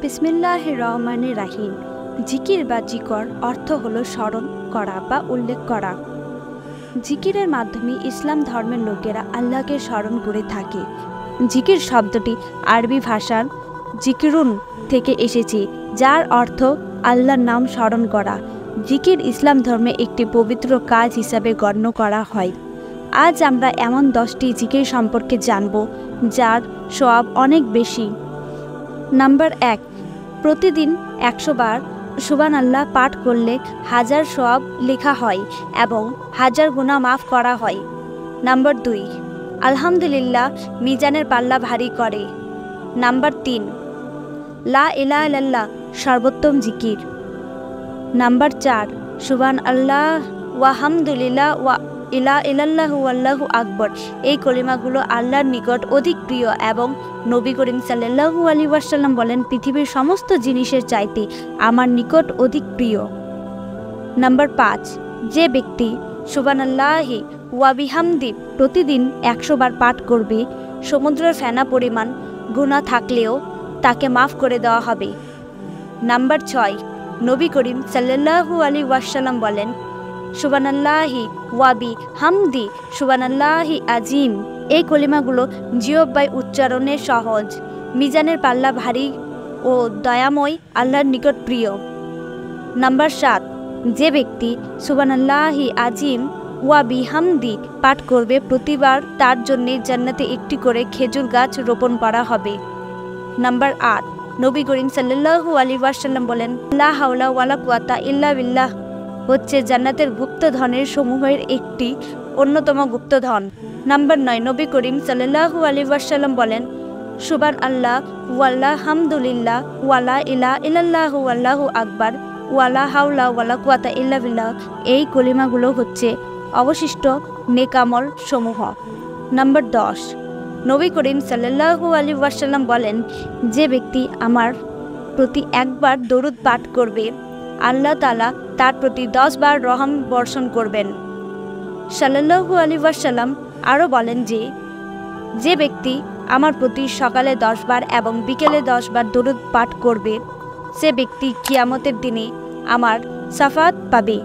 বিসমিল্লাহির রহমানির রাহিম। জিকির বা জিকর অর্থ হলো স্মরণ করা বা উল্লেখ করা। জিকিরের মাধ্যমে ইসলাম ধর্মের লোকেরা আল্লাহকে স্মরণ করে থাকে। জিকির শব্দটি আরবি ভাষার জিকিরুন থেকে এসেছে, যার অর্থ আল্লাহর নাম স্মরণ করা। জিকির ইসলাম ধর্মে একটি পবিত্র কাজ হিসাবে গণ্য করা হয়। আজ আমরা এমন 10টি জিকির সম্পর্কে জানব যার সওয়াব অনেক বেশি। নাম্বার 1, প্রতিদিন 100 বার সুবহানাল্লাহ পাঠ করলে 1000 সওয়াব লেখা হয় এবং 1000 গুনাহ মাফ করা হয়। নাম্বার 2, আলহামদুলিল্লাহ মিজানের পাল্লা ভারী করে। নাম্বার 3, লা ইলাহা ইল্লাল্লাহ সর্বোত্তম জিকির। নাম্বার 4, সুবহানাল্লাহ ওয়া হামদুলিল্লাহ ওয়া ইলাহা ইল্লাল্লাহু আল্লাহু আকবার। এই কলিমাগুলো আল্লাহর নিকট অধিক প্রিয় এবং নবী করিম সাল্লাল্লাহু আলাইহি ওয়াসাল্লাম বলেন, পৃথিবীর সমস্ত জিনিসের চাইতে আমার নিকট অধিক প্রিয়। নাম্বার 5, যে ব্যক্তি সুবহানাল্লাহি ওয়া বিহামদি প্রতিদিন 100 বার পাঠ করবে, সমুদ্রের ফেনা পরিমাণ গুনাহ থাকলেও তাকে মাফ করে দেওয়া হবে। নাম্বার 6, নবী করিম সাল্লাল্লাহু আলাইহি ওয়াসাল্লাম বলেন, সুবহানাল্লাহি ওয়া বিহামদি সুবহানাল্লাহি আজিম। এই কলিমাগুলো জিহ্বায় উচ্চারণে সহজ, মিজানের পাল্লা ভারী ও দয়াময়, আল্লাহর নিকট প্রিয়। নাম্বার 7, যে ব্যক্তি সুবহানাল্লাহি আজিম ওয়া বিহামদি পাঠ করবে, প্রতিবার তার জন্য জান্নাতে একটি করে খেজুর গাছ রোপণ করা হবে। নাম্বার 8, নবী করিম সাল্লাল্লাহু আলাইহি ওয়াসাল্লাম বলেন, লা হাওলা ওয়ালা কুওয়াতা ইল্লা বিল্লাহ হচ্ছে জান্নাতের গুপ্তধনের সমূহের একটি অন্যতম গুপ্তধন। নাম্বার 9, নবী করিম সাল্লাল্লাহু আলাইহি ওয়াসাল্লাম বলেন, সুবহানাল্লাহ ওয়ালা হামদুলিল্লাহ ওয়ালা ইলাহা ইল্লাল্লাহু আল্লাহু আকবার ওয়ালা হাওলা ওয়ালা কুওয়াতা ইল্লা বিল্লাহ। এই কলিমাগুলো হচ্ছে অবশিষ্ট নেকামল সমূহ। নাম্বার 10, নবী করিম সাল্লাল্লাহু আলাইহি ওয়াসাল্লাম বলেন, যে ব্যক্তি আমার প্রতি একবার দরুদ পাঠ করবে, আল্লাহ তাআলা তার প্রতি 10 বার রহম বর্ষণ করবেন। সাল্লাল্লাহু আলাইহি ওয়াসাল্লাম আরও বলেন যে ব্যক্তি আমার প্রতি সকালে 10 বার এবং বিকেলে 10 বার দরুদ পাঠ করবে, সে ব্যক্তি কিয়ামতের দিনে আমার শাফাআত পাবে।